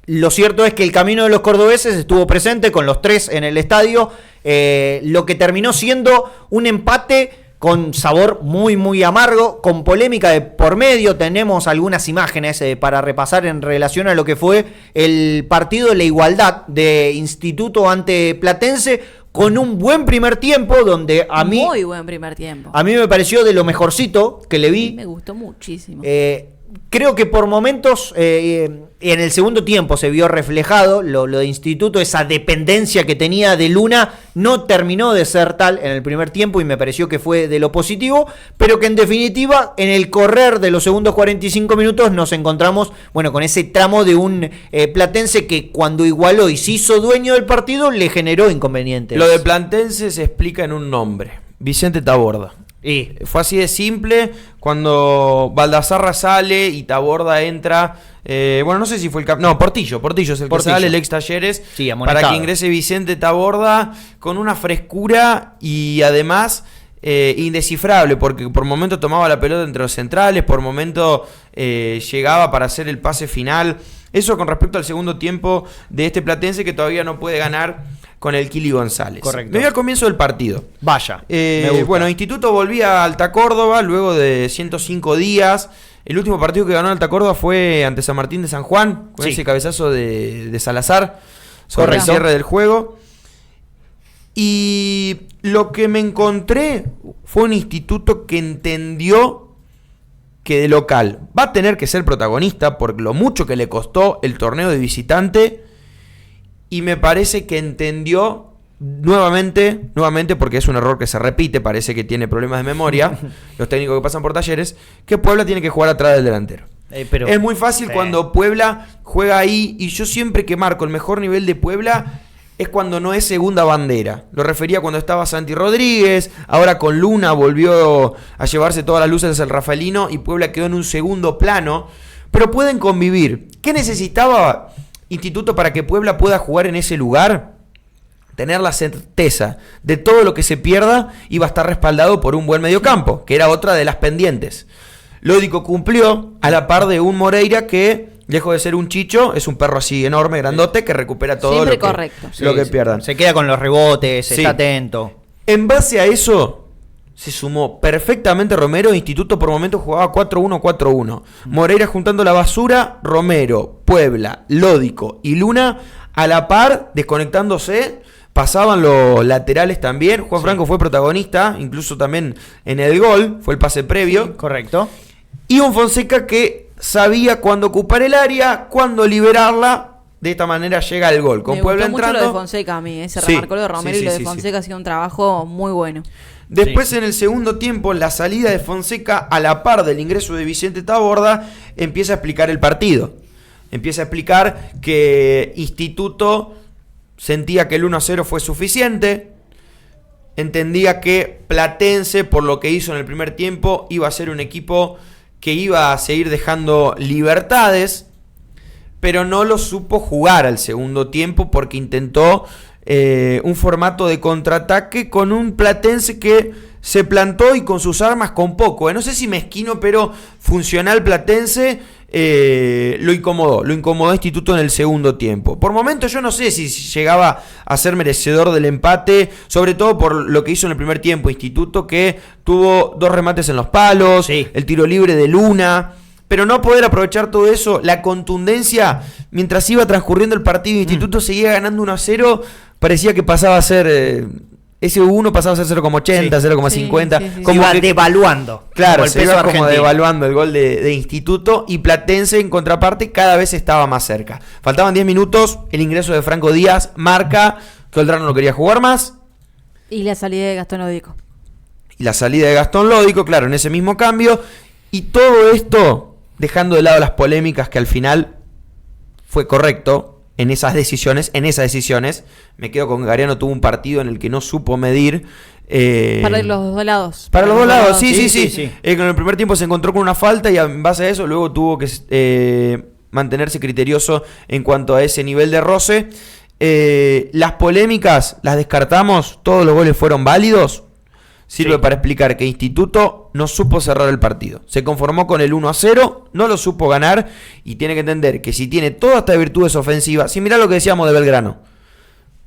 lo cierto es que el camino de los cordobeses estuvo presente con los 3 en el estadio, lo que terminó siendo un empate con sabor muy muy amargo, con polémica de por medio. Tenemos algunas imágenes para repasar en relación a lo que fue el partido de la igualdad de Instituto ante Platense, con un buen primer tiempo donde muy buen primer tiempo. A mí me pareció de lo mejorcito que le vi. Me gustó muchísimo. Creo que por momentos en el segundo tiempo se vio reflejado lo de Instituto, esa dependencia que tenía de Luna no terminó de ser tal en el primer tiempo y me pareció que fue de lo positivo, pero que en definitiva en el correr de los segundos 45 minutos nos encontramos con ese tramo de un Platense que cuando igualó y se hizo dueño del partido le generó inconvenientes. Lo de Platense se explica en un nombre: Vicente Taborda. Y fue así de simple. Cuando Baldassarra sale y Taborda entra, no sé si fue Portillo es el que sale, el ex Talleres, sí, amonestado, para que ingrese Vicente Taborda con una frescura y además indescifrable, porque por momento tomaba la pelota entre los centrales, por momento llegaba para hacer el pase final. Eso con respecto al segundo tiempo de este Platense, que todavía no puede ganar con el Kili González. Correcto. Me voy al comienzo del partido. Vaya. Instituto volvía a Alta Córdoba luego de 105 días. El último partido que ganó Alta Córdoba fue ante San Martín de San Juan, con ese cabezazo de Salazar sobre el cierre del juego. Y lo que me encontré fue un Instituto que entendió que de local va a tener que ser protagonista por lo mucho que le costó el torneo de visitante, y me parece que entendió nuevamente, porque es un error que se repite, parece que tiene problemas de memoria los técnicos que pasan por Talleres, que Puebla tiene que jugar atrás del delantero. Es muy fácil cuando Puebla juega ahí, y yo siempre que marco el mejor nivel de Puebla es cuando no es segunda bandera. Lo refería cuando estaba Santi Rodríguez, ahora con Luna volvió a llevarse todas las luces al Rafaelino y Puebla quedó en un segundo plano, pero pueden convivir. ¿Qué necesitaba Instituto para que Puebla pueda jugar en ese lugar? Tener la certeza de todo lo que se pierda iba a estar respaldado por un buen mediocampo, que era otra de las pendientes. Lódico cumplió a la par de un Moreira que, lejos de ser un chicho, es un perro así enorme, grandote, que recupera todo lo que pierdan. Se queda con los rebotes, está atento. En base a eso se sumó perfectamente Romero. Instituto por momentos jugaba 4-1-4-1. Moreira juntando la basura, Romero, Puebla, Lódico y Luna a la par, desconectándose. Pasaban los laterales también. Juan Franco fue protagonista, incluso también en el gol, fue el pase previo. Sí, correcto. Y un Fonseca que sabía cuándo ocupar el área, cuándo liberarla. De esta manera llega el gol. Con Me Puebla gustó entrando. Mucho lo de Fonseca a mí. Se remarcó lo de Romero y lo de Fonseca ha sido un trabajo muy bueno. Después en el segundo tiempo, la salida de Fonseca a la par del ingreso de Vicente Taborda empieza a explicar el partido. Empieza a explicar que Instituto sentía que el 1-0 fue suficiente. Entendía que Platense, por lo que hizo en el primer tiempo, iba a ser un equipo que iba a seguir dejando libertades, pero no lo supo jugar al segundo tiempo porque intentó un formato de contraataque con un Platense que se plantó y con sus armas con poco. No sé si mezquino, pero funcional Platense lo incomodó Instituto en el segundo tiempo. Por momentos yo no sé si llegaba a ser merecedor del empate, sobre todo por lo que hizo en el primer tiempo Instituto, que tuvo 2 remates en los palos, el tiro libre de Luna, pero no poder aprovechar todo eso, la contundencia, mientras iba transcurriendo el partido, Instituto seguía ganando 1-0, parecía que pasaba a ser... ese 1 pasaba a ser 0,80, 0,50. Como iba devaluando. Claro, se iba como devaluando el gol de Instituto, y Platense en contraparte cada vez estaba más cerca. Faltaban 10 minutos, el ingreso de Franco Díaz marca que Oldrano no quería jugar más. Y la salida de Gastón Lódico. Claro, en ese mismo cambio. Y todo esto dejando de lado las polémicas, que al final fue correcto en esas decisiones. Me quedo con que Gariano tuvo un partido en el que no supo medir. Para los dos lados. Para los dos lados, sí. En el primer tiempo se encontró con una falta y en base a eso luego tuvo que mantenerse criterioso en cuanto a ese nivel de roce. Las polémicas las descartamos, todos los goles fueron válidos. sirve para explicar que Instituto no supo cerrar el partido. Se conformó con el 1-0, no lo supo ganar y tiene que entender que si tiene todas estas virtudes ofensivas, si mirá lo que decíamos de Belgrano,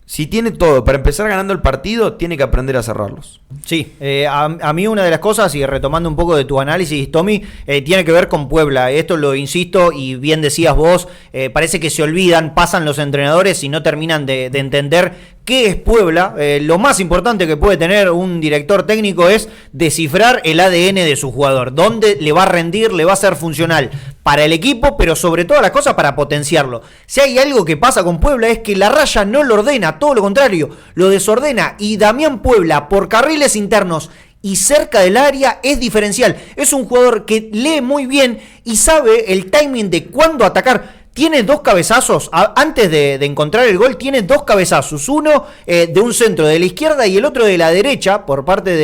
si tiene todo para empezar ganando el partido, tiene que aprender a cerrarlos. Sí, a mí una de las cosas, y retomando un poco de tu análisis, Tommy, tiene que ver con Puebla. Esto lo insisto, y bien decías vos, parece que se olvidan, pasan los entrenadores y no terminan de entender qué es Puebla. Lo más importante que puede tener un director técnico es descifrar el ADN de su jugador, dónde le va a rendir, le va a ser funcional para el equipo, pero sobre todas las cosas para potenciarlo. Si hay algo que pasa con Puebla es que la raya no lo ordena, todo lo contrario, lo desordena, y Damián Puebla por carriles internos y cerca del área es diferencial. Es un jugador que lee muy bien y sabe el timing de cuándo atacar. Tiene 2 cabezazos, antes de encontrar el gol, tiene 2 cabezazos, uno de un centro de la izquierda y el otro de la derecha, por parte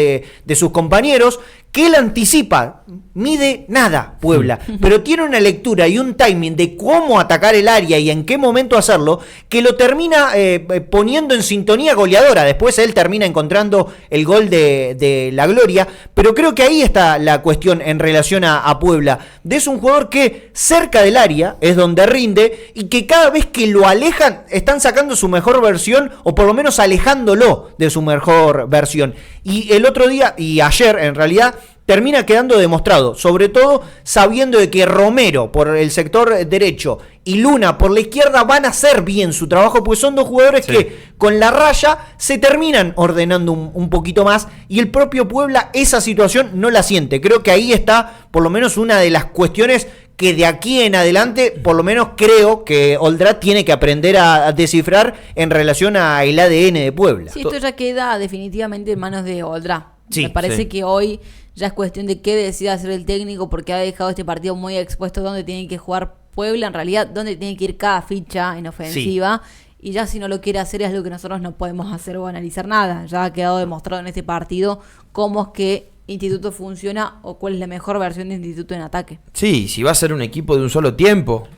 de sus compañeros, que él anticipa. Mide nada Puebla, pero tiene una lectura y un timing de cómo atacar el área y en qué momento hacerlo, que lo termina poniendo en sintonía goleadora. Después él termina encontrando el gol de la gloria, pero creo que ahí está la cuestión en relación a Puebla. Es un jugador que cerca del área es donde rinde, y que cada vez que lo alejan están sacando su mejor versión, o por lo menos alejándolo de su mejor versión. Y el otro día, y ayer en realidad, termina quedando demostrado, sobre todo sabiendo de que Romero por el sector derecho y Luna por la izquierda van a hacer bien su trabajo, porque son 2 jugadores que con la raya se terminan ordenando un poquito más, y el propio Puebla esa situación no la siente. Creo que ahí está por lo menos una de las cuestiones que de aquí en adelante, por lo menos creo que Oldrat tiene que aprender a descifrar en relación al ADN de Puebla. Sí, esto ya queda definitivamente en manos de Oldrat. Sí, me parece que hoy ya es cuestión de qué decida hacer el técnico, porque ha dejado este partido muy expuesto donde tiene que jugar Puebla, en realidad donde tiene que ir cada ficha en ofensiva, y ya si no lo quiere hacer es lo que nosotros no podemos hacer o analizar nada. Ya ha quedado demostrado en este partido cómo es que Instituto funciona o cuál es la mejor versión de Instituto en ataque. Sí, si va a ser un equipo de un solo tiempo.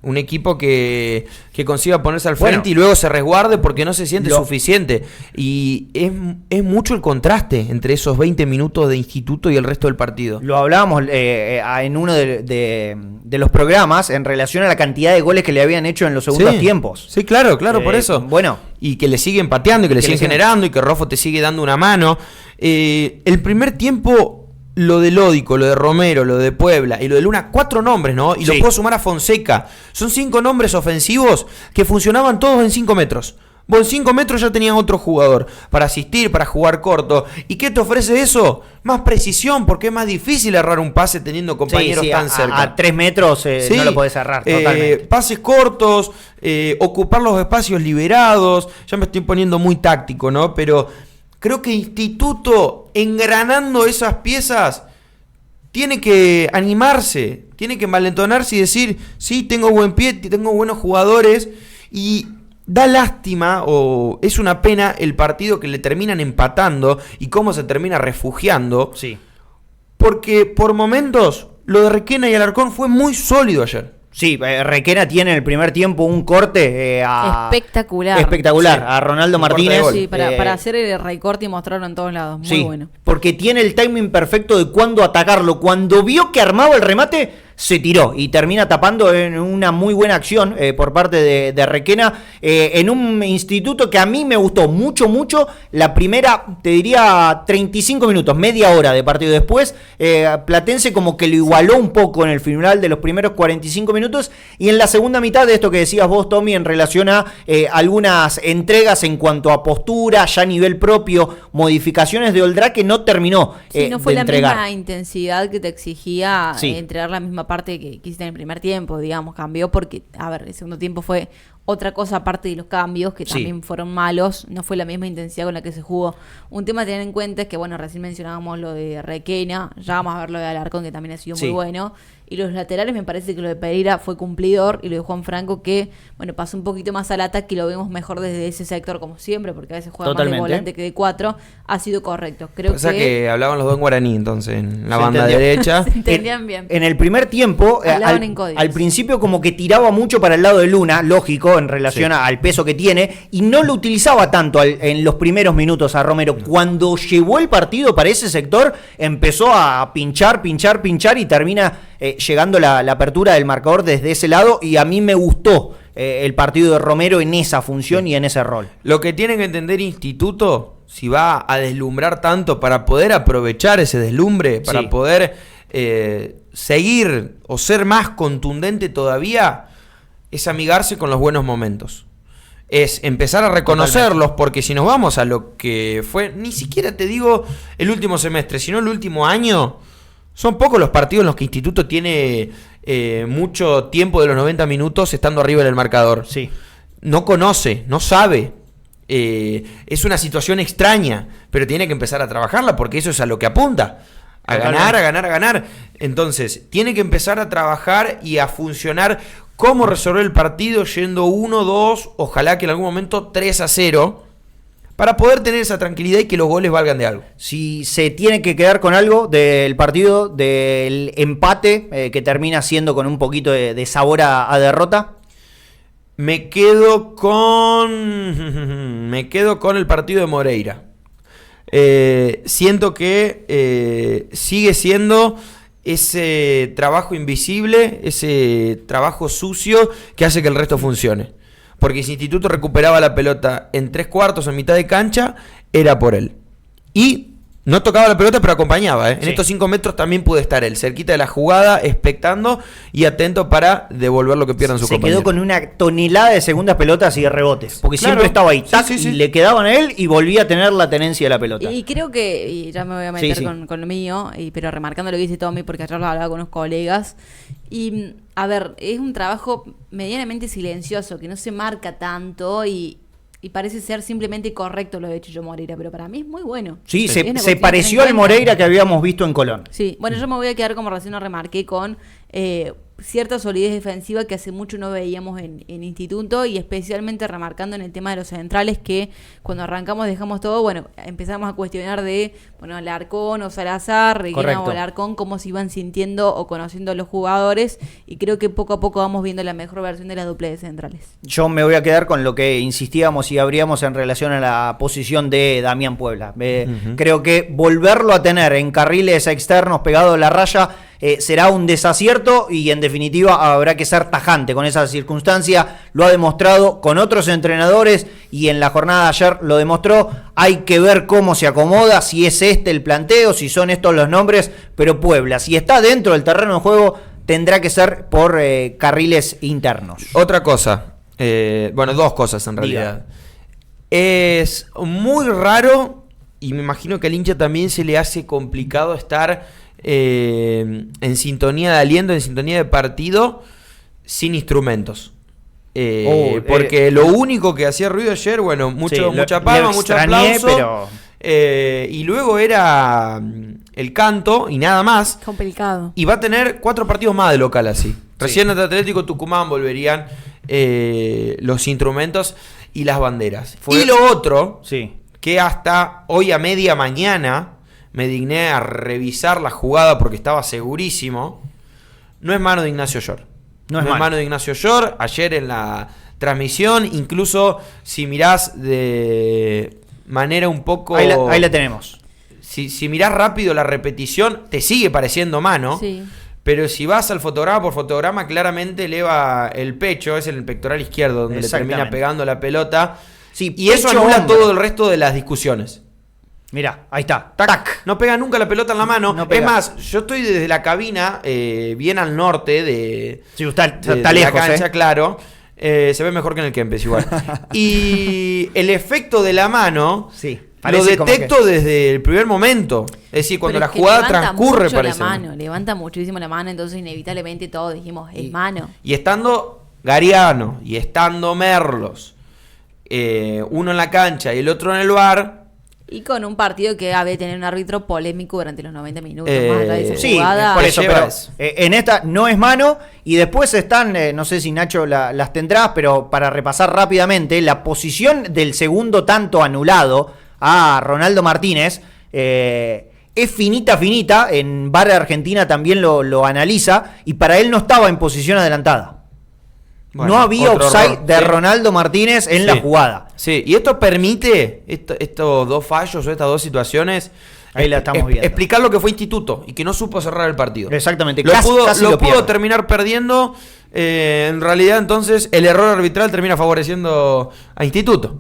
Un equipo que consiga ponerse al frente y luego se resguarde porque no se siente suficiente. Y es mucho el contraste entre esos 20 minutos de Instituto y el resto del partido. Lo hablábamos en uno de los programas en relación a la cantidad de goles que le habían hecho en los segundos tiempos. Sí, claro, por eso. Bueno. Y que le siguen pateando y que le siguen generando y que Rofo te sigue dando una mano. El primer tiempo... Lo de Lódico, lo de Romero, lo de Puebla y lo de Luna, 4 nombres, ¿no? Y lo puedo sumar a Fonseca. Son 5 nombres ofensivos que funcionaban todos en 5 metros. Vos en 5 metros ya tenías otro jugador para asistir, para jugar corto. ¿Y qué te ofrece eso? Más precisión, porque es más difícil errar un pase teniendo compañeros tan cerca. A 3 metros no lo podés errar totalmente. Pases cortos, ocupar los espacios liberados. Ya me estoy poniendo muy táctico, ¿no? Pero... creo que Instituto, engranando esas piezas, tiene que animarse, tiene que envalentonarse y decir, sí, tengo buen pie, tengo buenos jugadores, y da lástima, o es una pena, el partido que le terminan empatando y cómo se termina refugiando, porque por momentos lo de Requena y Alarcón fue muy sólido ayer. Sí, Requena tiene en el primer tiempo un corte espectacular a Ronaldo Martínez. Sí, para hacer el recorte y mostrarlo en todos lados. Muy bueno. Porque tiene el timing perfecto de cuándo atacarlo. Cuando vio que armaba el remate, se tiró y termina tapando en una muy buena acción por parte de Requena, en un Instituto que a mí me gustó mucho, la primera, te diría 35 minutos, media hora de partido. Después Platense como que lo igualó un poco en el final de los primeros 45 minutos, y en la segunda mitad de esto que decías vos, Tommy, en relación a algunas entregas en cuanto a postura, ya a nivel propio, modificaciones de Oldrat que no terminó no fue de entregar. La misma intensidad que te exigía entregar la misma parte que hiciste en el primer tiempo, digamos, cambió porque, a ver, el segundo tiempo fue otra cosa aparte de los cambios, que también fueron malos, no fue la misma intensidad con la que se jugó. Un tema a tener en cuenta es que, bueno, recién mencionábamos lo de Requena, ya vamos a ver lo de Alarcón, que también ha sido muy bueno, y los laterales me parece que lo de Pereira fue cumplidor, y lo de Juan Franco que, bueno, pasó un poquito más al ataque y lo vemos mejor desde ese sector como siempre, porque a veces juega más de volante que de 4, ha sido correcto. Creo que hablaban los dos en guaraní entonces, en la banda derecha. Se entendían bien. En el primer tiempo, al principio como que tiraba mucho para el lado de Luna, lógico, Romero en relación al peso que tiene, y no lo utilizaba tanto en los primeros minutos a Romero. Cuando llevó el partido para ese sector, empezó a pinchar y termina llegando la apertura del marcador desde ese lado, y a mí me gustó el partido de Romero en esa función y en ese rol. Lo que tiene que entender Instituto, si va a deslumbrar tanto, para poder aprovechar ese deslumbre, para poder seguir o ser más contundente todavía, es amigarse con los buenos momentos. Es empezar a reconocerlos, porque si nos vamos a lo que fue, ni siquiera te digo el último semestre, sino el último año, son pocos los partidos en los que Instituto tiene mucho tiempo de los 90 minutos estando arriba del marcador. Sí. No conoce, no sabe. Es una situación extraña, pero tiene que empezar a trabajarla, porque eso es a lo que apunta. A ganar. Entonces, tiene que empezar a trabajar y a funcionar cómo resolver el partido yendo 1-2, ojalá que en algún momento 3-0, para poder tener esa tranquilidad y que los goles valgan de algo. Si se tiene que quedar con algo del partido, del empate, que termina siendo con un poquito de sabor a derrota. Me quedo con el partido de Moreira. Siento que sigue siendo ese trabajo invisible, ese trabajo sucio que hace que el resto funcione. Porque si Instituto recuperaba la pelota en 3/4, en mitad de cancha, era por él. Y no tocaba la pelota, pero acompañaba. En estos 5 metros también puede estar él, cerquita de la jugada, expectando y atento para devolver lo que pierdan su compañero. Se quedó con una tonelada de segundas pelotas y de rebotes. Porque siempre estaba ahí, y le quedaban a él y volvía a tener la tenencia de la pelota. Y creo que, y ya me voy a meter con lo mío, pero remarcando lo que dice Tommy, porque ayer lo hablaba con unos colegas. Y, a ver, es un trabajo medianamente silencioso, que no se marca tanto y parece ser simplemente correcto lo de Chicho Moreira, pero para mí es muy bueno. Sí, se pareció al Moreira que habíamos visto en Colón. Sí, bueno, yo me voy a quedar, como recién lo remarqué, con cierta solidez defensiva que hace mucho no veíamos en Instituto, y especialmente remarcando en el tema de los centrales, que cuando arrancamos dejamos todo, bueno, empezamos a cuestionar de, bueno, Alarcón o Salazar, Reguina o Alarcón, cómo se iban sintiendo o conociendo los jugadores, y creo que poco a poco vamos viendo la mejor versión de la dupla de centrales. Yo me voy a quedar con lo que insistíamos y abríamos en relación a la posición de Damián Puebla. Creo que volverlo a tener en carriles externos pegado a la raya será un desacierto, y en definitiva habrá que ser tajante con esa circunstancia. Lo ha demostrado con otros entrenadores y en la jornada de ayer lo demostró. Hay que ver cómo se acomoda, si es este el planteo, si son estos los nombres, pero Puebla, si está dentro del terreno de juego, tendrá que ser por carriles internos. Otra cosa, dos cosas en realidad. Es muy raro, y me imagino que al hincha también se le hace complicado estar en sintonía de aliento, en sintonía de partido, sin instrumentos. Porque lo único que hacía ruido ayer, bueno, mucha palma, mucho aplauso, pero... y luego era el canto y nada más. Complicado. Y va a tener 4 partidos más de local así. Recién ante Atlético Tucumán volverían los instrumentos y las banderas. Y lo otro, que hasta hoy a media mañana me digné a revisar la jugada porque estaba segurísimo, no es mano de Ignacio Llor. No es mano de Ignacio Llor. Ayer en la transmisión, incluso si mirás de manera un poco... Ahí la tenemos. Si mirás rápido la repetición, te sigue pareciendo mano. Sí. Pero si vas al fotograma por fotograma, claramente eleva el pecho, es en el pectoral izquierdo donde le termina pegando la pelota. Sí, y eso anula todo el resto de las discusiones. Mirá, ahí está. ¡Tac! No pega nunca la pelota en la mano. Es más, yo estoy desde la cabina, bien al norte de está lejos, la cancha, claro. Se ve mejor que en el Kempes igual. Y el efecto de la mano lo detecto desde el primer momento. Es decir, cuando la jugada transcurre, parece. Levanta muchísimo la mano, entonces inevitablemente todos dijimos, es mano. Y estando Gariano y estando Merlos, uno en la cancha y el otro en el bar... Y con un partido que había de tener un árbitro polémico durante los 90 minutos. Más allá de esa jugada. Por eso, pero en esta no es mano. Y después están, no sé si Nacho las tendrás, pero para repasar rápidamente, la posición del segundo tanto anulado a Ronaldo Martínez es finita. En VAR Argentina también lo analiza. Y para él no estaba en posición adelantada. Bueno, no había offside error, de Ronaldo Martínez en la jugada. Sí, y esto permite, estos dos fallos o estas dos situaciones, ahí la estamos viendo, explicar lo que fue Instituto y que no supo cerrar el partido. Exactamente. Lo pudo terminar perdiendo. En realidad, entonces, el error arbitral termina favoreciendo a Instituto.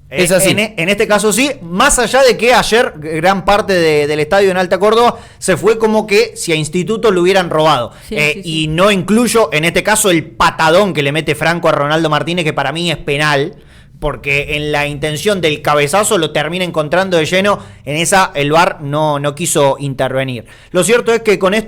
Es así. En este caso sí, más allá de que ayer gran parte del estadio en Alta Córdoba se fue como que si a Instituto lo hubieran robado. Y no incluyo en este caso el patadón que le mete Franco a Ronaldo Martínez, que para mí es penal, porque en la intención del cabezazo lo termina encontrando de lleno. En esa el VAR no quiso intervenir. Lo cierto es que con esto